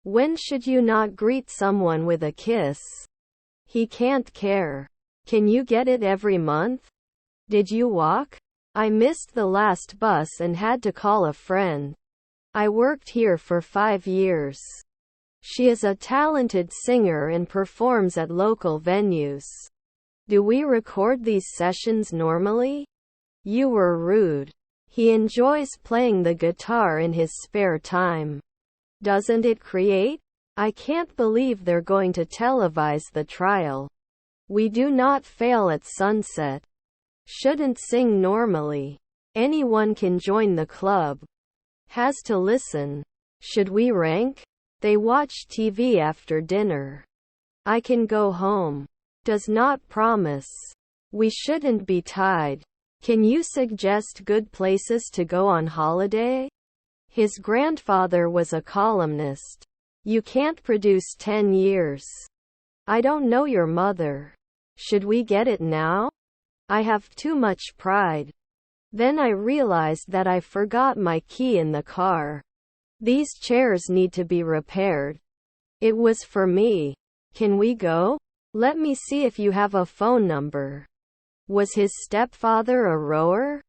When should you not greet someone with a kiss? He can't care. Can you get it every month? Did you walk? I missed the last bus and had to call a friend. I worked here for 5 years. She is a talented singer and performs at local venues. Do we record these sessions normally? You were rude. He enjoys playing the guitar in his spare time. Doesn't it create? I can't believe they're going to televise the trial. We do not fail at sunset. Shouldn't sing normally. Anyone can join the club. Has to listen. Should we rank? They watch TV after dinner. I can go home. Does not promise. We shouldn't be tied. Can you suggest good places to go on holiday? His grandfather was a columnist. You can't produce 10 years. I don't know your mother. Should we get it now? I have too much pride. Then I realized that I forgot my key in the car. These chairs need to be repaired. It was for me. Can we go? Let me see if you have a phone number. Was his stepfather a rower?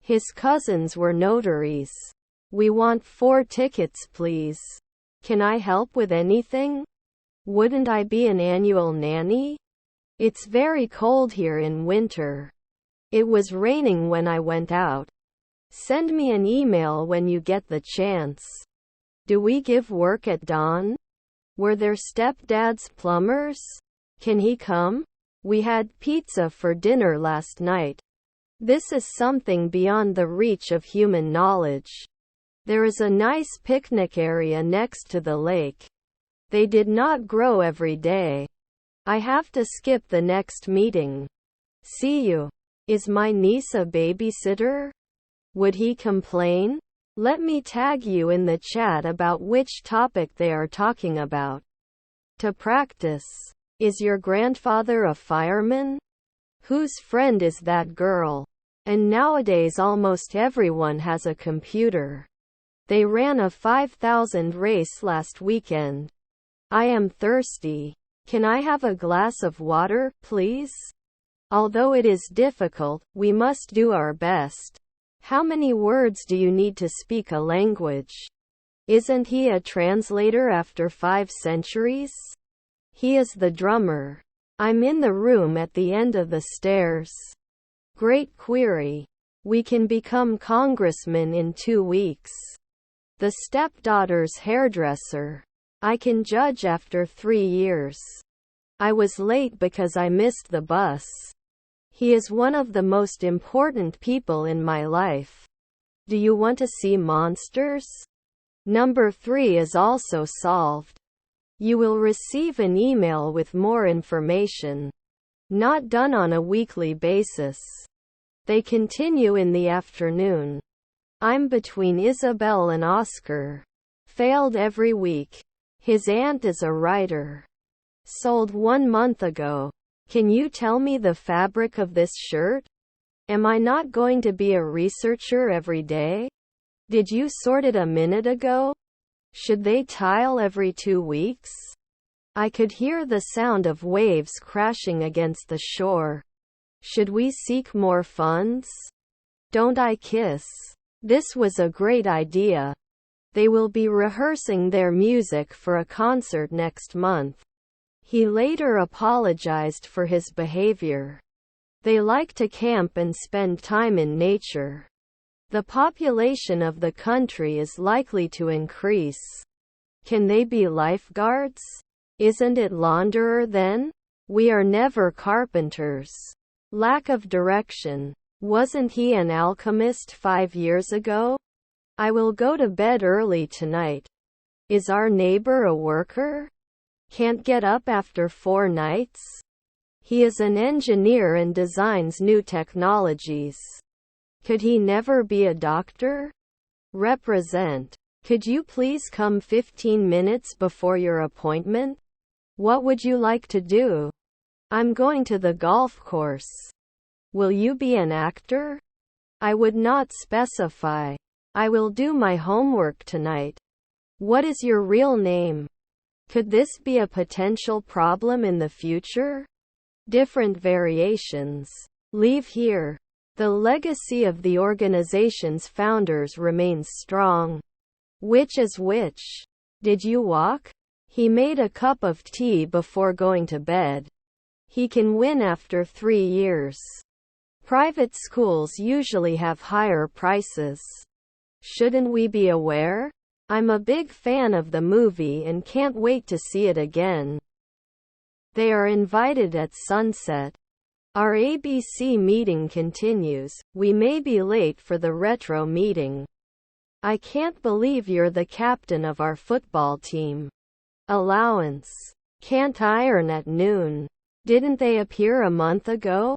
His cousins were notaries. We want 4 tickets, please. Can I help with anything? Wouldn't I be an annual nanny? It's very cold here in winter. It was raining when I went out. Send me an email when you get the chance. Do we give work at dawn? Were their stepdads plumbers? Can he come? We had pizza for dinner last night. This is something beyond the reach of human knowledge. There is a nice picnic area next to the lake. They did not grow every day. I have to skip the next meeting. See you. Is my niece a babysitter? Would he complain? Let me tag you in the chat about which topic they are talking about. To practice. Is your grandfather a fireman? Whose friend is that girl? And nowadays almost everyone has a computer. They ran a 5,000 race last weekend. I am thirsty. Can I have a glass of water, please? Although it is difficult, we must do our best. How many words do you need to speak a language? Isn't he a translator after 5 centuries? He is the drummer. I'm in the room at the end of the stairs. Great query. We can become congressmen in 2 weeks. The stepdaughter's hairdresser. I can judge after 3 years. I was late because I missed the bus. He is one of the most important people in my life. Do you want to see monsters? Number 3 is also solved. You will receive an email with more information. Not done on a weekly basis. They continue in the afternoon. I'm between Isabel and Oscar. Failed every week. His aunt is a writer. Sold 1 month ago. Can you tell me the fabric of this shirt? Am I not going to be a researcher every day? Did you sort it a minute ago? Should they tile every 2 weeks? I could hear the sound of waves crashing against the shore. Should we seek more funds? Don't I kiss? This was a great idea. They will be rehearsing their music for a concert next month. He later apologized for his behavior. They like to camp and spend time in nature. The population of the country is likely to increase. Can they be lifeguards? Isn't it launderer then? We are never carpenters. Lack of direction. Wasn't he an alchemist 5 years ago? I will go to bed early tonight. Is our neighbor a worker? Can't get up after 4 nights? He is an engineer and designs new technologies. Could he never be a doctor? Represent. Could you please come 15 minutes before your appointment? What would you like to do? I'm going to the golf course. Will you be an actor? I would not specify. I will do my homework tonight. What is your real name? Could this be a potential problem in the future? Different variations. Leave here. The legacy of the organization's founders remains strong. Which is which? Did you walk? He made a cup of tea before going to bed. He can win after 3 years. Private schools usually have higher prices. Shouldn't we be aware? I'm a big fan of the movie and can't wait to see it again. They are invited at sunset. Our ABC meeting continues. We may be late for the retro meeting. I can't believe you're the captain of our football team. Allowance. Can't iron at noon. Didn't they appear a month ago?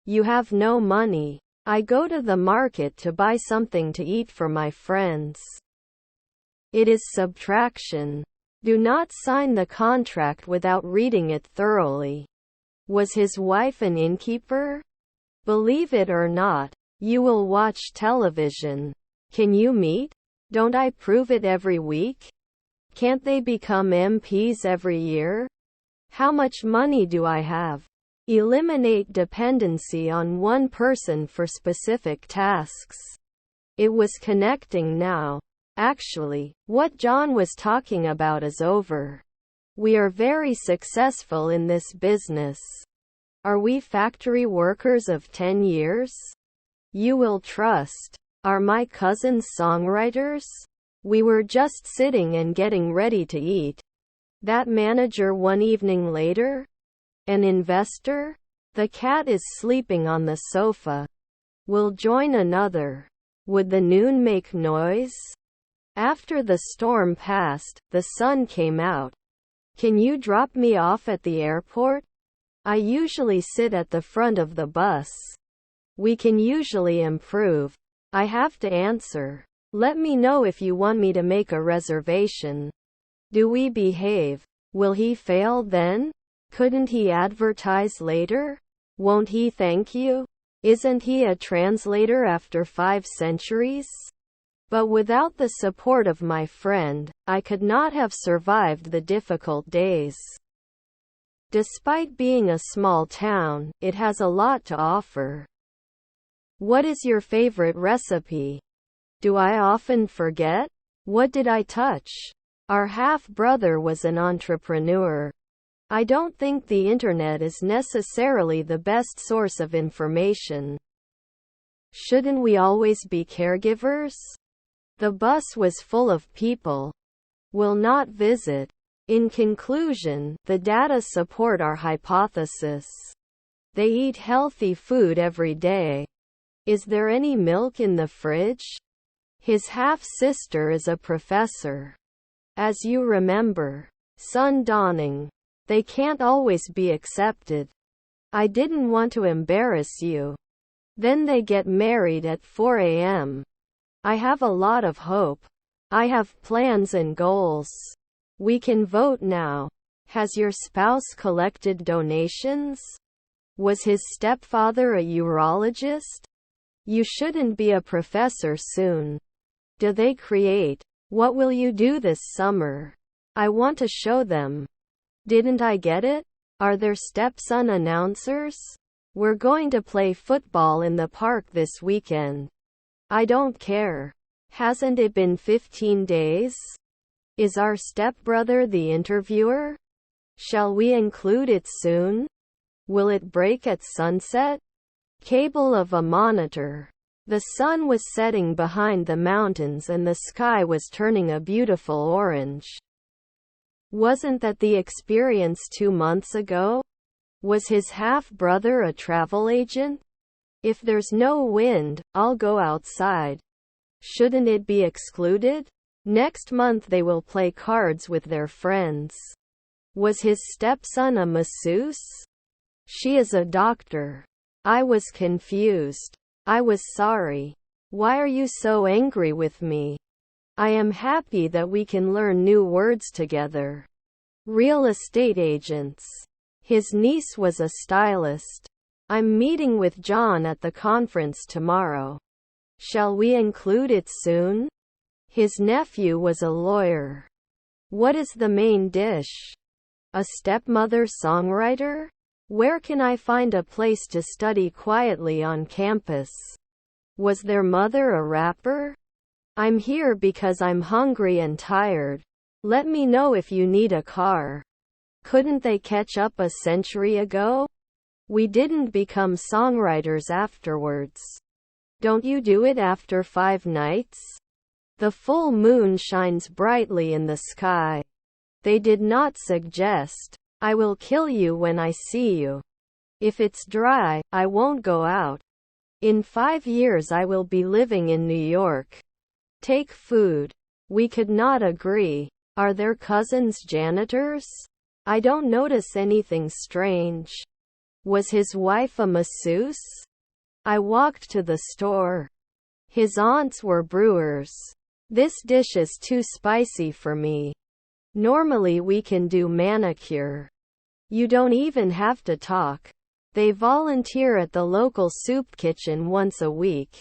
You have no money. I go to the market to buy something to eat for my friends. It is subtraction. Do not sign the contract without reading it thoroughly. Was his wife an innkeeper? Believe it or not, you will watch television. Can you meet? Don't I prove it every week? Can't they become MPs every year? How much money do I have? Eliminate dependency on one person for specific tasks. It was connecting now. Actually, what John was talking about is over. We are very successful in this business. Are we factory workers of 10 years? You will trust. Are my cousins songwriters? We were just sitting and getting ready to eat. That manager one evening later? An investor? The cat is sleeping on the sofa. Will join another. Would the noon make noise? After the storm passed, the sun came out. Can you drop me off at the airport? I usually sit at the front of the bus. We can usually improve. I have to answer. Let me know if you want me to make a reservation. Do we behave? Will he fail then? Couldn't he advertise later? Won't he thank you? Isn't he a translator after 5 centuries? But without the support of my friend, I could not have survived the difficult days. Despite being a small town, it has a lot to offer. What is your favorite recipe? Do I often forget? What did I touch? Our half-brother was an entrepreneur. I don't think the internet is necessarily the best source of information. Shouldn't we always be caregivers? The bus was full of people. Will not visit. In conclusion, the data support our hypothesis. They eat healthy food every day. Is there any milk in the fridge? His half-sister is a professor. As you remember. Sun dawning. They can't always be accepted. I didn't want to embarrass you. Then they get married at 4 a.m. I have a lot of hope. I have plans and goals. We can vote now. Has your spouse collected donations? Was his stepfather a urologist? You shouldn't be a professor soon. Do they create? What will you do this summer? I want to show them. Didn't I get it? Are there stepson announcers? We're going to play football in the park this weekend. I don't care. Hasn't it been 15 days? Is our stepbrother the interviewer? Shall we include it soon? Will it break at sunset? Cable of a monitor. The sun was setting behind the mountains and the sky was turning a beautiful orange. Wasn't that the experience 2 months ago? Was his half-brother a travel agent? If there's no wind, I'll go outside. Shouldn't it be excluded? Next month they will play cards with their friends. Was his stepson a masseuse? She is a doctor. I was confused. I was sorry. Why are you so angry with me? I am happy that we can learn new words together. Real estate agents. His niece was a stylist. I'm meeting with John at the conference tomorrow. Shall we include it soon? His nephew was a lawyer. What is the main dish? A stepmother songwriter? Where can I find a place to study quietly on campus? Was their mother a rapper? I'm here because I'm hungry and tired. Let me know if you need a car. Couldn't they catch up a century ago? We didn't become songwriters afterwards. Don't you do it after 5 nights? The full moon shines brightly in the sky. They did not suggest, I will kill you when I see you. If it's dry, I won't go out. In 5 years I will be living in New York. Take food. We could not agree. Are their cousins janitors? I don't notice anything strange. Was his wife a masseuse? I walked to the store. His aunts were brewers. This dish is too spicy for me. Normally we can do manicure. You don't even have to talk. They volunteer at the local soup kitchen once a week.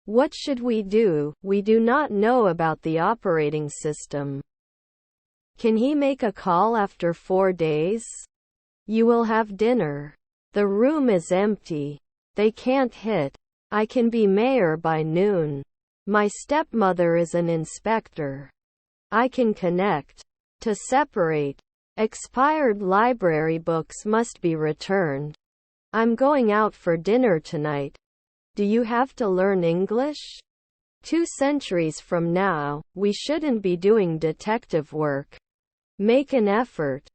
What should we do? We do not know about the operating system. Can he make a call after 4 days? You will have dinner. The room is empty. They can't hit. I can be mayor by noon. My stepmother is an inspector. I can connect. To separate. Expired library books must be returned. I'm going out for dinner tonight. Do you have to learn English? 2 centuries from now, we shouldn't be doing detective work. Make an effort.